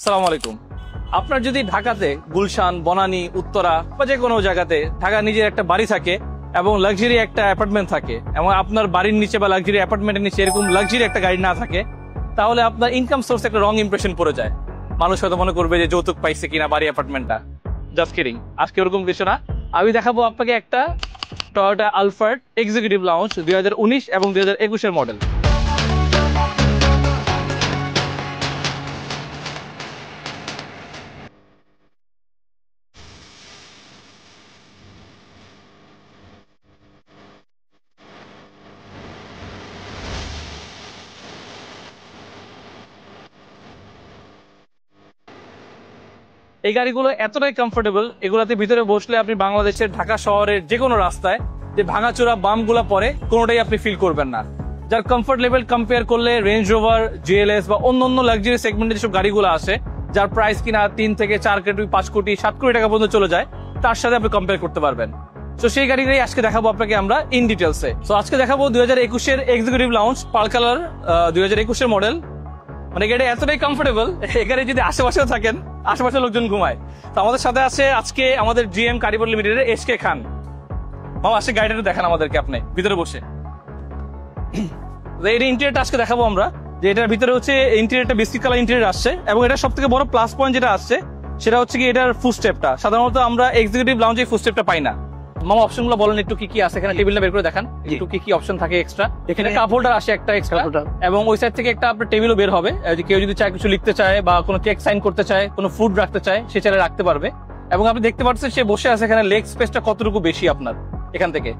সালাম আলাইকুম। আপনার যদি ঢাকাতে গুলশান, বনানী, উত্তরা বা যে কোনো জায়গাতে ঢাকা নিজের একটা বাড়ি থাকে এবং লাক্সারি একটা অ্যাপার্টমেন্ট থাকে এবং আপনার বাড়ির নিচে বা লাক্সারি অ্যাপার্টমেন্টের নিচে এরকম লাক্সারি একটা গাড়ি না থাকে, তাহলে আপনার ইনকাম সোর্স একটা রং ইমপ্রেশন পড়ে যায়। মানুষ হয়তো মনে করবে যে যৌতুক পাইছে কিনা বাড়ি অ্যাপার্টমেন্টটা। জাস্ট কিডিং, আজকে ওরকম কিছু না। আমি দেখাবো আপনাকে একটা টয়োটা আলফার্ড এক্সিকিউটিভ লাউঞ্জ 2019 এবং 2021 এর মডেল। এই গাড়িগুলো এতটাই কমফোর্টেবল, এগুলাতে ভিতরে বসলে আপনি বাংলাদেশের ঢাকা শহরের যে কোনো রাস্তায় যে ভাঙাচোরা বামগুলা পরে কোনোটাই আপনি ফিল করবেন না। যার কমফোর্ট লেভেল কম্পেয়ার করলে রেঞ্জ রোভার, জিএলএস বা অন্য লাক্সারি সেগমেন্টে যেসব গাড়িগুলো আসে যার প্রাইস কিনা 3 থেকে 4 কোটি, 5 কোটি, 7 কোটি টাকা পর্যন্ত চলে যায়, তার সাথে আপনি কম্পেয়ার করতে পারবেন। তো সেই গাড়িটাই আজকে দেখাবো আপনাকে আমরা ইন ডিটেলসে। তো আজকে দেখাবো 2021 এর এক্সিকিউটিভ লাউঞ্জ পার্ল কালার 2021 এর মডেল। মানে এটা এতটাই কমফোর্টেবল, এখানে যদি আশেপাশেও থাকেন, আশেপাশে লোকজন ঘুমায়। তো আমাদের সাথে আছে আজকে আমাদের জিএম কারিবর লিমিটেডের এসকে খান। মামা আসে গাড়িটা দেখান আমাদেরকে আপনি ভিতরে বসে। এর ইন্টেরিয়রটা আজকে দেখাবো আমরা, যে এটার ভিতরে হচ্ছে ইন্টেরিয়রটা বিস্কিট কালার ইন্টেরিয়র আসছে এবং এটা সব থেকে বড় প্লাস পয়েন্ট যেটা আসছে সেটা হচ্ছে কি এটার ফুটস্টেপটা। সাধারণত আমরা এক্সিকিউটিভ লাউঞ্জে ফুটস্টেপটা পাই না। মামা অপশনগুলো বলেন একটু কি কি আছে এখানে, টেবিলটা বের করে দেখান একটু কি কি অপশন থাকে এক্সট্রা। এখানে কাপ হোল্ডার আসে একটা এক্সট্রা, এবং ওই সাইড থেকে একটা আপনার টেবিলও বের হবে। কেউ যদি চায় কিছু লিখতে চায় বা কোনো চেক সাইন করতে চায়, কোনো ফুড রাখতে চায়, সে চাইলে রাখতে পারবে। এবং আপনি দেখতে পাচ্ছেন সে বসে আছে এখানে, লেগ স্পেসটা কতটুকু বেশি আপনার এখান থেকে।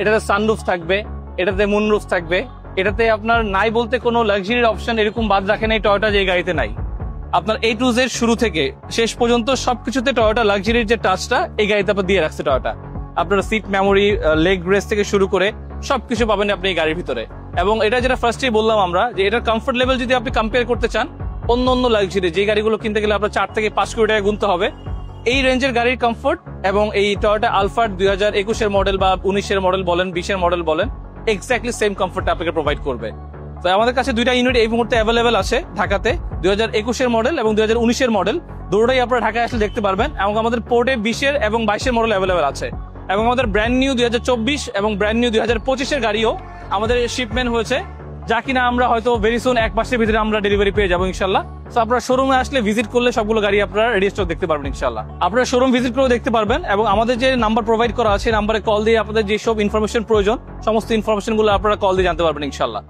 এটাতে সানরুফ থাকবে, এটাতে মুনরুফ থাকবে, এটাতে আপনার নাই বলতে কোনো লাক্সারির অপশন এরকম বাদ রাখে নাই টয়োটা যে এই গাড়িতে নাই। আপনার A to Z শুরু থেকে শেষ পর্যন্ত সবকিছুতে টয়োটা লাক্সারির যে টাচটা এই গাড়িতে আপনার দিয়ে রাখছে টয়োটা। আপনার সিট মেমোরি, লেগ রেস্ট থেকে শুরু করে সবকিছু পাবেন আপনি এই গাড়ির ভিতরে। এবং এটা যেটা ফার্স্টেই বললাম আমরা, যে এটার কমফোর্ট লেভেল যদি আপনি কম্পেয়ার করতে চান অন্য লাক্সারি যে গাড়িগুলো কিনতে গেলে আপনার 4 থেকে 5 কোটি টাকা গুনতে হবে, এই রেঞ্জের গাড়ির কমফোর্ট এবং এই টয়োটা আলফার্ড 2021 এর মডেল বা 19 এর মডেল বলেন, 20 এর মডেল বলেন, এক্স্যাক্টলি সেম কমফোর্ট আপনাকে প্রোভাইড করবে। তো আমাদের কাছে দুইটা ইউনিট এই মুহূর্তে অ্যাভেলেবেল আছে ঢাকাতে, 2021 এর মডেল এবং 2019 এর মডেল। দুটোই আপনারা ঢাকায় আসলে দেখতে পারবেন। এবং আমাদের পোর্টে 20 এর এবং 22 এর মডেল অ্যাভেলেবেল আছে। এবং আমাদের ব্র্যান্ড নিউ 2024 এবং ব্র্যান্ড নিউ 2025 এর গাড়িও আমাদের শিপমেন্ট হয়েছে, যা কিনা আমরা হয়তো ভেরি সুন 1 মাসের ভিতরে আমরা ডেলিভারি পেয়ে যাবো ইনশাল্লাহ। তো আপনারা শোরুমে আসলে ভিজিট করলে সবগুলো গাড়ি আপনারা রেডি স্টক দেখতে পারবেন ইনশাল্লাহ। আপনারা শোরুম ভিজিট করে দেখতে পারবেন এবং আমাদের যে নাম্বার প্রোভাইড করা আছে নাম্বারে কল দিয়ে আপনাদের যেসব ইনফরমেশন প্রয়োজন সমস্ত ইনফরমেশন গুলো আপনারা কল দিয়ে জানতে পারবেন ইনশাল্লাহ।